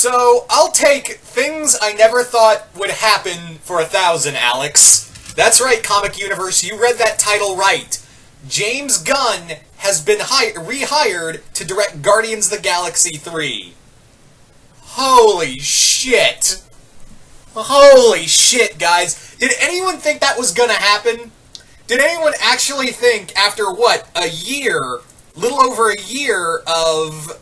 So, I'll take things I never thought would happen for 1,000, Alex. That's right, Comic Universe, you read that title right. James Gunn has been rehired to direct Guardians of the Galaxy 3. Holy shit. Holy shit, guys. Did anyone think that was gonna happen? Did anyone actually think after, what, a year, little over a year of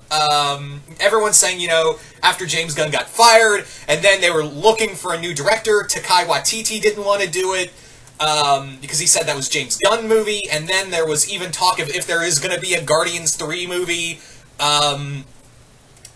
everyone saying, you know, after James Gunn got fired, and then they were looking for a new director, Taika Waititi didn't want to do it, because he said that was James Gunn movie, and then there was even talk of if there is going to be a Guardians 3 movie.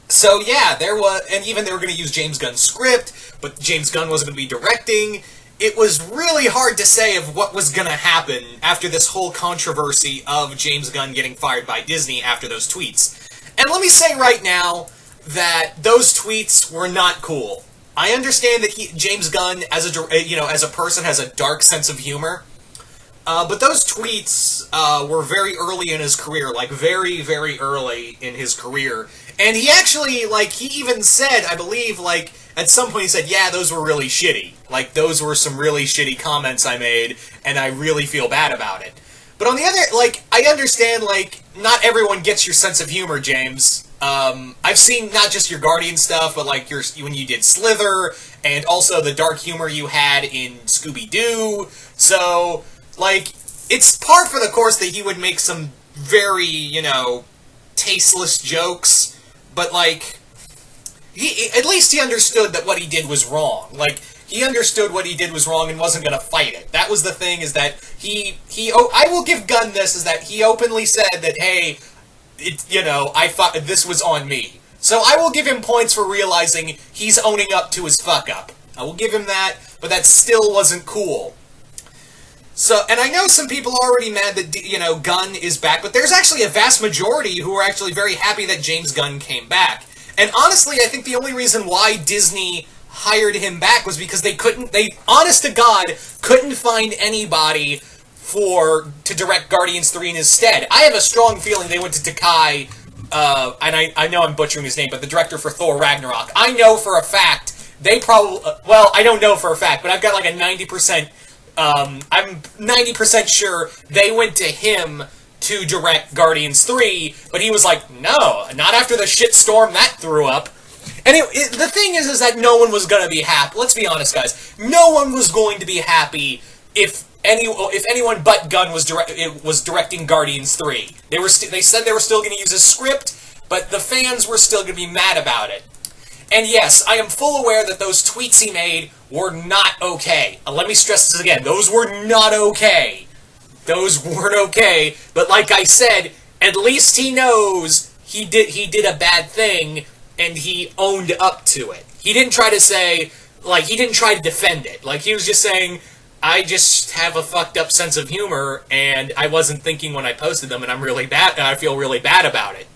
So yeah, there was, and even they were going to use James Gunn's script, but James Gunn wasn't going to be directing. It was really hard to say of what was going to happen after this whole controversy of James Gunn getting fired by Disney after those tweets. And let me say right now that those tweets were not cool. I understand that James Gunn, as a person, has a dark sense of humor. But those tweets were very early in his career, like very, very early in his career. And he actually, he even said, I believe, at some point he said, yeah, those were really shitty. Those were some really shitty comments I made, and I really feel bad about it. But on the other, I understand, not everyone gets your sense of humor, James. I've seen not just your Guardian stuff, but, when you did Slither, and also the dark humor you had in Scooby-Doo. So, it's par for the course that he would make some very, tasteless jokes, but, at least he understood that what he did was wrong. He understood what he did was wrong and wasn't going to fight it. That was the thing, is that I will give Gunn this, is that he openly said that, hey, I thought this was on me. So I will give him points for realizing he's owning up to his fuck-up. I will give him that, but that still wasn't cool. So, and I know some people are already mad that, Gunn is back, but there's actually a vast majority who are actually very happy that James Gunn came back. And honestly, I think the only reason why Disney hired him back was because they, honest to God, couldn't find anybody to direct Guardians 3 in his stead. I have a strong feeling they went to Takai, and I know I'm butchering his name, but the director for Thor Ragnarok. I know for a fact, they probably, well, I don't know for a fact, but I've got a 90%, I'm 90% sure they went to him to direct Guardians 3, but he was like, no, not after the shitstorm that threw up. And the thing is that no one was going to be happy. Let's be honest, guys. No one was going to be happy if anyone but Gunn was directing Guardians 3. They said they were still going to use his script, but the fans were still going to be mad about it. And yes, I am full aware that those tweets he made were not okay. Let me stress this again. Those were not okay. Those weren't okay. But like I said, at least he knows he did a bad thing, and he owned up to it. He didn't try to say, he didn't try to defend it. He was just saying, I just have a fucked up sense of humor, and I wasn't thinking when I posted them, and I'm really bad, and I feel really bad about it.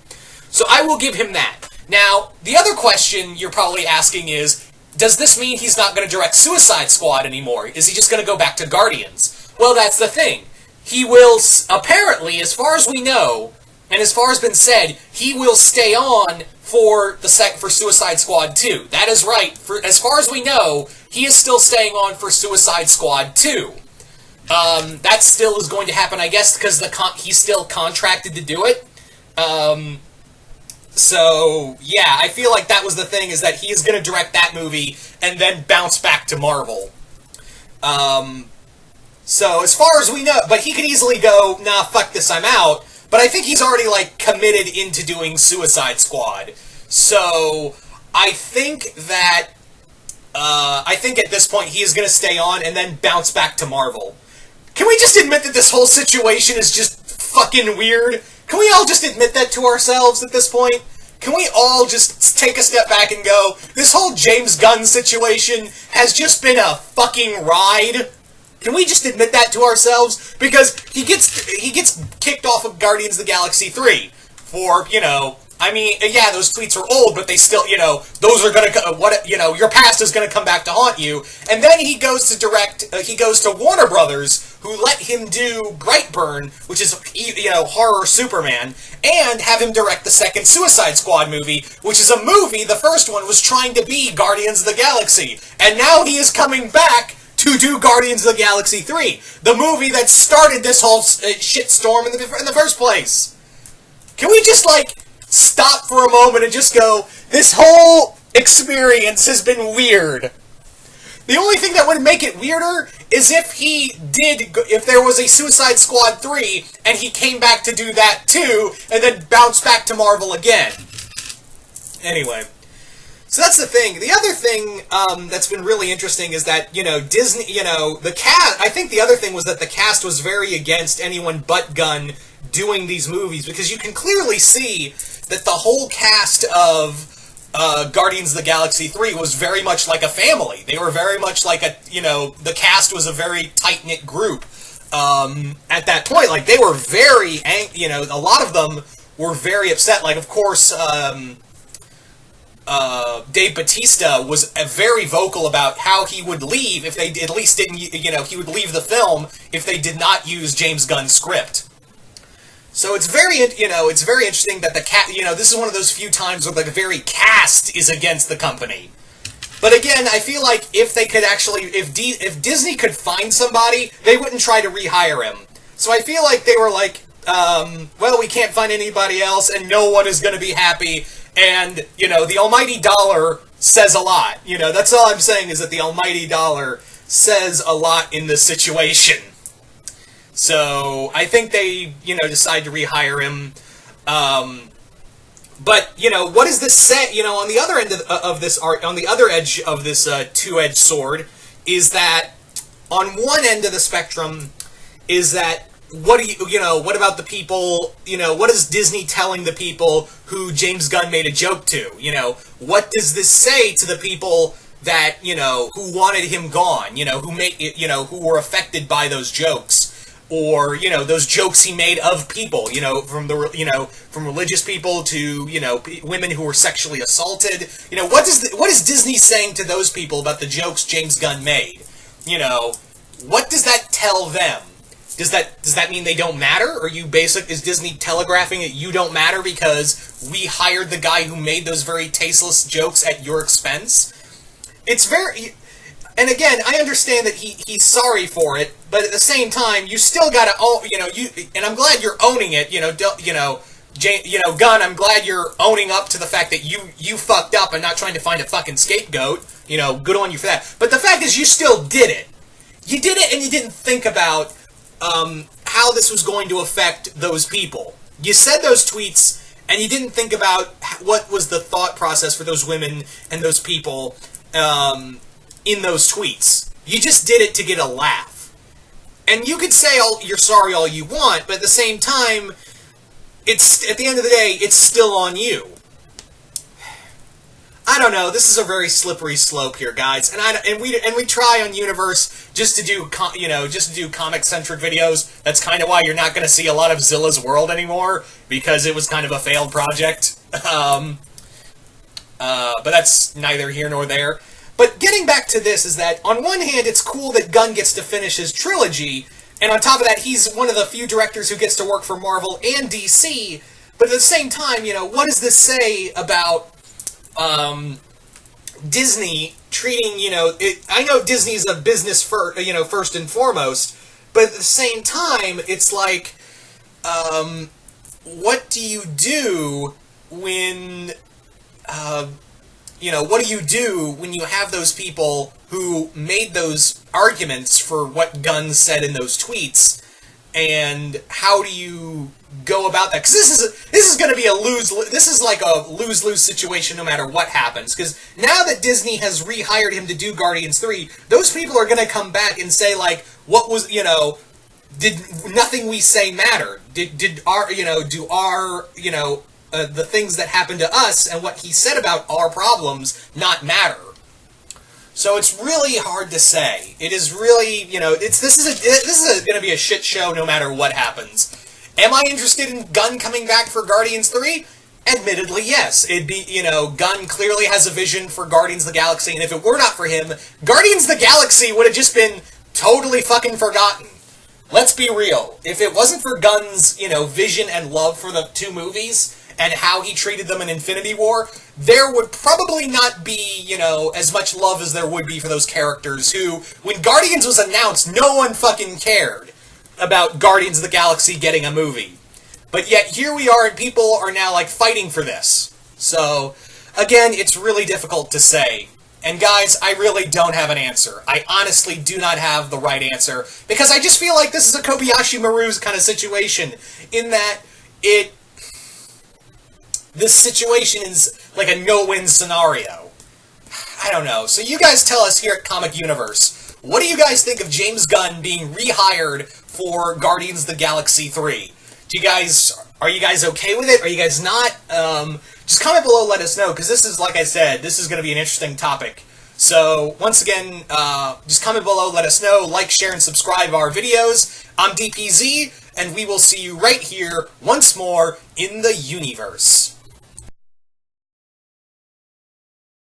So I will give him that. Now, the other question you're probably asking is, does this mean he's not going to direct Suicide Squad anymore? Is he just going to go back to Guardians? Well, that's the thing. He will, apparently, as far as we know, and as far as been said, he will stay on for Suicide Squad 2. That is right. As far as we know, he is still staying on for Suicide Squad 2. That still is going to happen, I guess, because he's still contracted to do it. So, yeah, I feel like that was the thing, is that he is going to direct that movie and then bounce back to Marvel. So, as far as we know, but he could easily go, nah, fuck this, I'm out. But I think he's already, committed into doing Suicide Squad. So, I think that, at this point he is going to stay on and then bounce back to Marvel. Can we just admit that this whole situation is just fucking weird? Can we all just admit that to ourselves at this point? Can we all just take a step back and go, this whole James Gunn situation has just been a fucking ride? Can we just admit that to ourselves? Because he gets kicked off of Guardians of the Galaxy 3 for, I mean, yeah, those tweets are old, but they still, those are gonna, your past is gonna come back to haunt you. And then he goes to Warner Brothers, who let him do Brightburn, which is, horror Superman, and have him direct the second Suicide Squad movie, which is a movie, the first one was trying to be Guardians of the Galaxy. And now he is coming back to do Guardians of the Galaxy 3, the movie that started this whole shitstorm in the first place. Can we just, stop for a moment and just go, this whole experience has been weird. The only thing that would make it weirder is if there was a Suicide Squad 3, and he came back to do that too, and then bounced back to Marvel again. Anyway. So that's the thing. The other thing that's been really interesting is that, Disney, the cast, I think the other thing was that the cast was very against anyone but Gunn doing these movies, because you can clearly see that the whole cast of Guardians of the Galaxy 3 was very much like a family. They were very much like the cast was a very tight-knit group at that point. They were very, a lot of them were very upset. Of course, Dave Bautista was very vocal about how he would leave if they at least didn't, he would leave the film if they did not use James Gunn's script. So it's very interesting that this is one of those few times where the very cast is against the company. But again, I feel like if they could actually, if Disney could find somebody, they wouldn't try to rehire him. So I feel like they were well, we can't find anybody else, and no one is going to be happy. And, the almighty dollar says a lot. That's all I'm saying, is that the almighty dollar says a lot in this situation. So, I think they, decide to rehire him. But, what does this say? On the other end of this art, on the other edge of this two-edged sword, is that on one end of the spectrum is that what about the people, what is Disney telling the people who James Gunn made a joke to? What does this say to the people that, who wanted him gone, who were affected by those jokes? Or, those jokes he made of people, from religious people to, women who were sexually assaulted. What is Disney saying to those people about the jokes James Gunn made? What does that tell them? Does that mean they don't matter? Or is Disney telegraphing that you don't matter because we hired the guy who made those very tasteless jokes at your expense? It's very... And again, I understand that he's sorry for it, but at the same time, you still gotta, and I'm glad you're owning it, Gunn, I'm glad you're owning up to the fact that you fucked up and not trying to find a fucking scapegoat, good on you for that. But the fact is, you still did it. You did it, and you didn't think about, how this was going to affect those people. You said those tweets, and you didn't think about what was the thought process for those women and those people, in those tweets. You just did it to get a laugh. And you could say you're sorry all you want, but at the same time, it's at the end of the day, it's still on you. I don't know. This is a very slippery slope here, guys. And we try on Universe just to do comic-centric videos. That's kind of why you're not going to see a lot of Zilla's World anymore, because it was kind of a failed project. But that's neither here nor there. But getting back to this is that, on one hand, it's cool that Gunn gets to finish his trilogy, and on top of that, he's one of the few directors who gets to work for Marvel and DC, but at the same time, what does this say about Disney treating, I know Disney's a business first and foremost, but at the same time, it's like, what do you do when... what do you do when you have those people who made those arguments for what Gunn said in those tweets, and how do you go about that? Because this is going to be this is like a lose-lose situation no matter what happens, because now that Disney has rehired him to do Guardians 3, those people are going to come back and say, what was, did nothing we say matter? Did our, do our, the things that happened to us and what he said about our problems not matter? So it's really hard to say. It is really, this is going to be a shit show no matter what happens. Am I interested in Gunn coming back for Guardians 3? Admittedly, yes. It'd be, Gunn clearly has a vision for Guardians of the Galaxy, and if it were not for him, Guardians of the Galaxy would have just been totally fucking forgotten. let's be real. If it wasn't for Gunn's, vision and love for the two movies and how he treated them in Infinity War, there would probably not be, as much love as there would be for those characters who, when Guardians was announced, no one fucking cared about Guardians of the Galaxy getting a movie. But yet, here we are, and people are now, fighting for this. So, again, it's really difficult to say. And guys, I really don't have an answer. I honestly do not have the right answer, because I just feel like this is a Kobayashi Maru's kind of situation, in that this situation is like a no-win scenario. I don't know. So you guys tell us here at Comic Universe, what do you guys think of James Gunn being rehired for Guardians of the Galaxy 3? Are you guys okay with it? Are you guys not? Just comment below, let us know, because this is, like I said, this is going to be an interesting topic. So, once again, just comment below, let us know, like, share, and subscribe our videos. I'm DPZ, and we will see you right here once more in the universe.